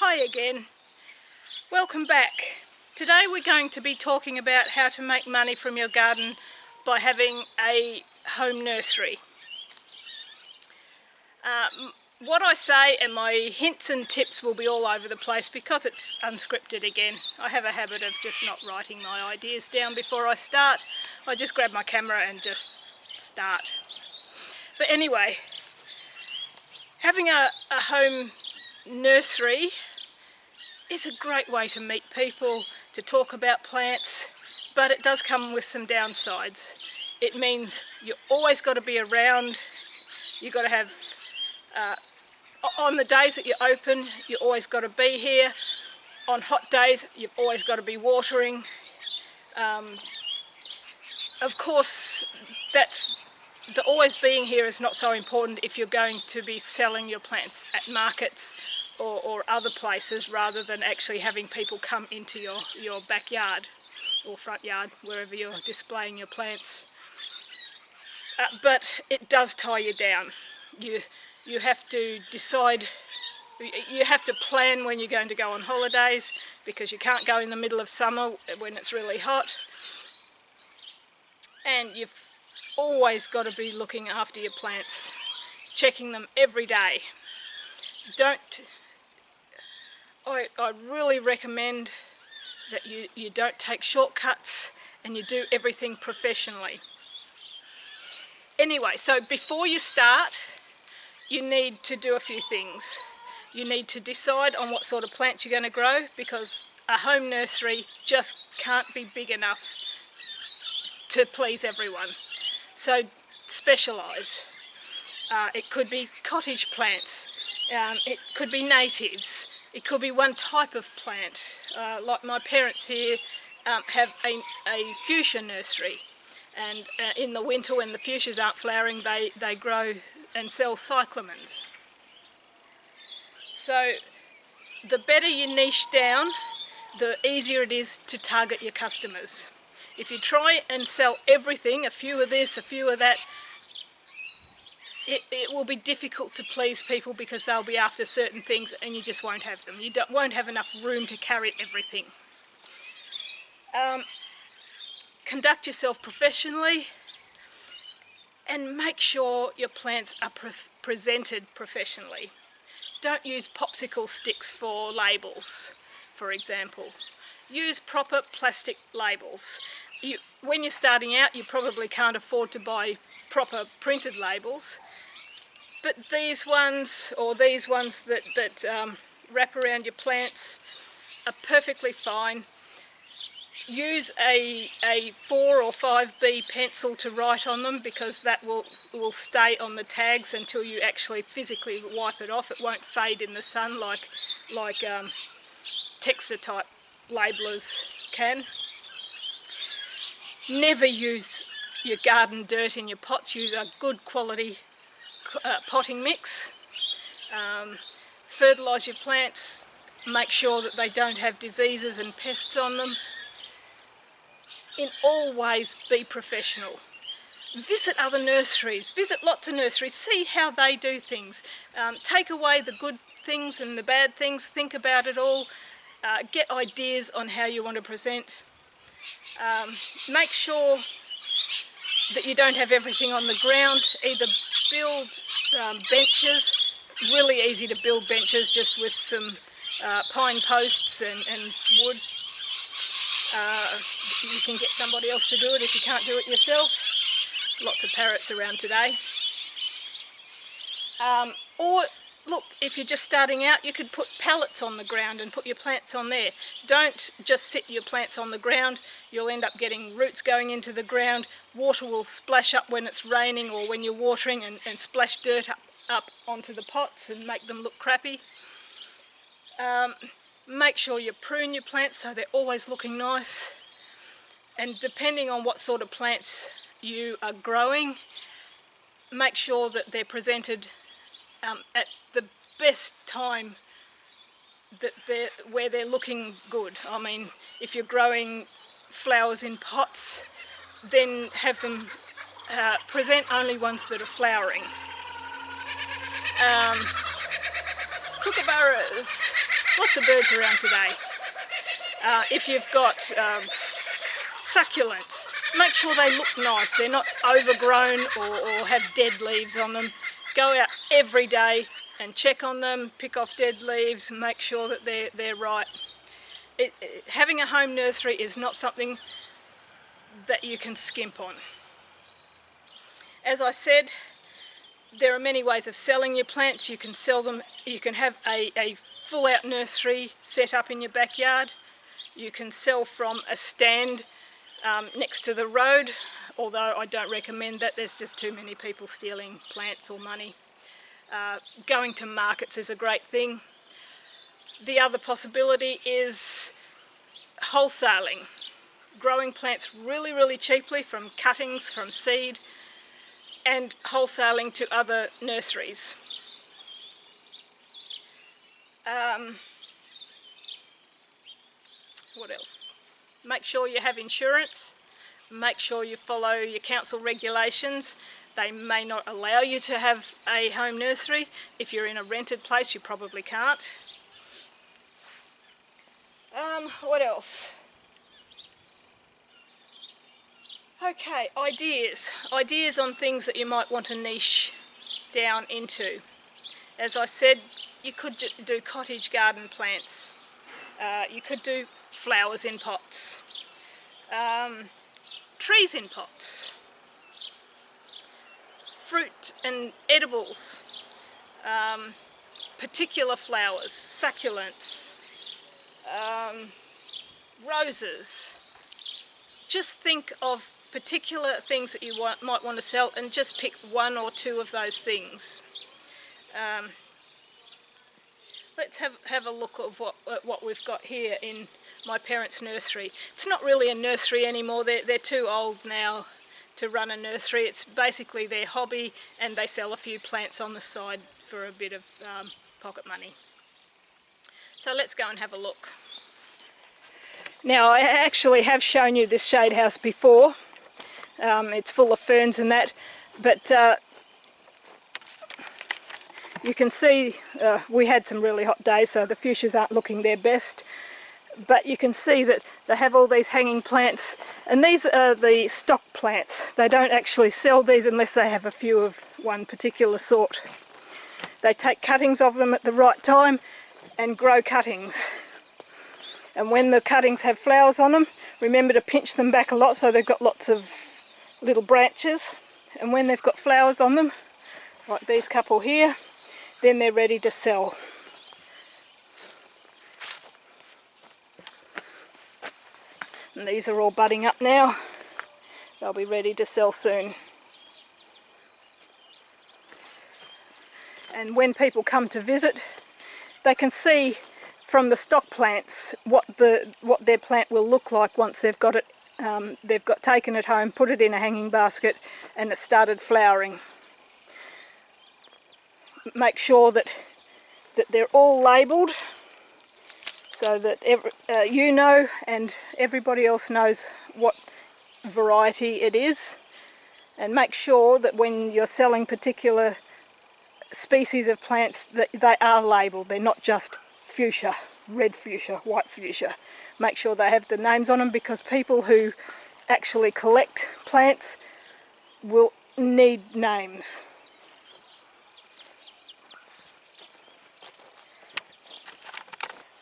Hi again, welcome back. Today we're going to be talking about how to make money from your garden by having a home nursery. What I say and my hints and tips will be all over the place because it's unscripted again. I have a habit of just not writing my ideas down before I start. I just grab my camera and just start. But anyway, having a home nursery is a great way to meet people, to talk about plants, but it does come with some downsides. It means you always got to be around. You've got to have, on the days that you're open, you always got to be here. On hot days, you've always got to be watering. Of course, the always being here is not so important if you're going to be selling your plants at markets or other places, rather than actually having people come into your backyard or front yard, wherever you're displaying your plants. But it does tie you down. You have to decide, you have to plan when you're going to go on holidays, because you can't go in the middle of summer when it's really hot. And you've always got to be looking after your plants, checking them every day. I really recommend that you don't take shortcuts and you do everything professionally. Anyway, so before you start, you need to do a few things. You need to decide on what sort of plants you're going to grow, because a home nursery just can't be big enough to please everyone. So specialise. It could be cottage plants, it could be natives, it could be one type of plant. Like my parents here have a fuchsia nursery, and in the winter when the fuchsias aren't flowering, they grow and sell cyclamens. So the better you niche down, the easier it is to target your customers. If you try and sell everything, a few of this, a few of that, it will be difficult to please people, because they'll be after certain things and you just won't have them. You won't have enough room to carry everything. Conduct yourself professionally and make sure your plants are presented professionally. Don't use popsicle sticks for labels, for example. Use proper plastic labels. When you're starting out, you probably can't afford to buy proper printed labels, but these ones, or these ones that wrap around your plants, are perfectly fine. Use a 4 or 5B pencil to write on them, because that will stay on the tags until you actually physically wipe it off. It won't fade in the sun like texture type labellers can. Never use your garden dirt in your pots. Use a good quality potting mix. Fertilise your plants. Make sure that they don't have diseases and pests on them. In all ways, be professional. Visit other nurseries. Visit lots of nurseries. See how they do things. Take away the good things and the bad things. Think about it all. Get ideas on how you want to present. Make sure that you don't have everything on the ground. Either build benches. Really easy to build benches just with some pine posts and wood. You can get somebody else to do it if you can't do it yourself. Lots of parrots around today. Or look, if you're just starting out, you could put pallets on the ground and put your plants on there. Don't just sit your plants on the ground. You'll end up getting roots going into the ground. Water will splash up when it's raining or when you're watering, and splash dirt up onto the pots and make them look crappy. Make sure you prune your plants so they're always looking nice. And depending on what sort of plants you are growing, make sure that they're presented at the best time where they're looking good. I mean, if you're growing flowers in pots, then have them present only ones that are flowering. Kookaburras. Lots of birds around today. If you've got succulents, make sure they look nice. They're not overgrown or have dead leaves on them. Go out every day and check on them, pick off dead leaves, make sure that they're right. Having a home nursery is not something that you can skimp on. As I said, there are many ways of selling your plants. You can sell them, you can have a full out nursery set up in your backyard. You can sell from a stand next to the road, although I don't recommend that. There's just too many people stealing plants or money. Going to markets is a great thing. The other possibility is wholesaling, growing plants really, really cheaply from cuttings, from seed, and wholesaling to other nurseries. What else? Make sure you have insurance. Make sure you follow your council regulations. They may not allow you to have a home nursery. If you're in a rented place, you probably can't. What else? Okay, ideas on things that you might want to niche down into. As I said, you could do cottage garden plants. You could do flowers in pots, trees in pots, fruit and edibles, particular flowers, succulents, roses. Just think of particular things that you might want to sell and just pick one or two of those things. Let's have a look at what we've got here in my parents' nursery. It's not really a nursery anymore. They're too old now to run a nursery. It's basically their hobby, and they sell a few plants on the side for a bit of pocket money. So let's go and have a look. Now, I actually have shown you this shade house before. It's full of ferns and that, but you can see we had some really hot days, so the fuchsias aren't looking their best. But you can see that they have all these hanging plants, and these are the stock plants. They don't actually sell these unless they have a few of one particular sort. They take cuttings of them at the right time and grow cuttings. And when the cuttings have flowers on them, remember to pinch them back a lot so they've got lots of little branches. And when they've got flowers on them, like these couple here, then they're ready to sell. And these are all budding up now. They'll be ready to sell soon. And when people come to visit, they can see from the stock plants what their plant will look like once they've got it. They've got taken it home, put it in a hanging basket, and it started flowering. Make sure that they're all labelled, so that you know and everybody else knows what variety it is. And make sure that when you're selling particular species of plants that they are labelled. They're not just fuchsia, red fuchsia, white fuchsia. Make sure they have the names on them, because people who actually collect plants will need names.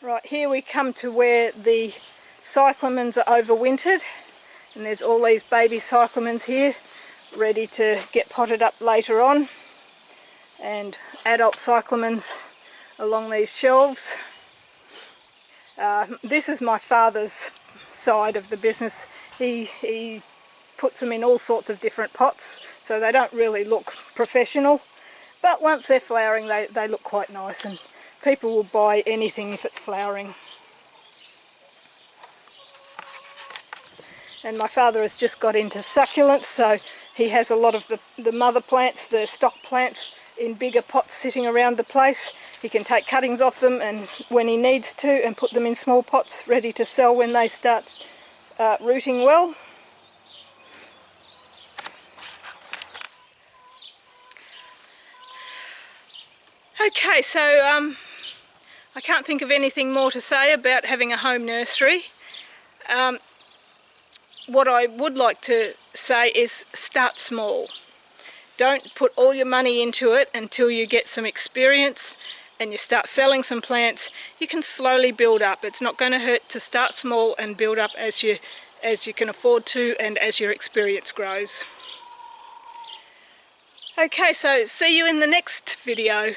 Right, here we come to where the cyclamens are overwintered, and there's all these baby cyclamens here ready to get potted up later on, and adult cyclamens along these shelves. This is my father's side of the business. He puts them in all sorts of different pots, so they don't really look professional, but once they're flowering they look quite nice, and people will buy anything if it's flowering. And my father has just got into succulents, so he has a lot of the mother plants, the stock plants, in bigger pots sitting around the place. He can take cuttings off them and when he needs to, and put them in small pots ready to sell when they start rooting well. Okay, so I can't think of anything more to say about having a home nursery. What I would like to say is start small. Don't put all your money into it until you get some experience and you start selling some plants. You can slowly build up. It's not going to hurt to start small and build up as you can afford to and as your experience grows. Okay, so see you in the next video.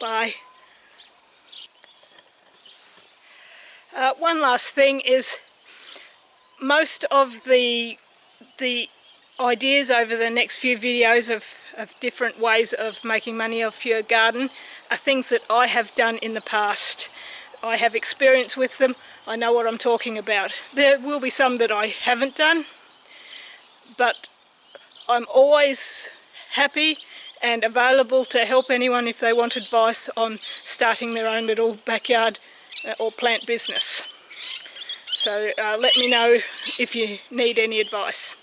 Bye. One last thing is, most of the ideas over the next few videos of different ways of making money off your garden are things that I have done in the past. I have experience with them. I know what I'm talking about. There will be some that I haven't done, but I'm always happy and available to help anyone if they want advice on starting their own little backyard or plant business. So let me know if you need any advice.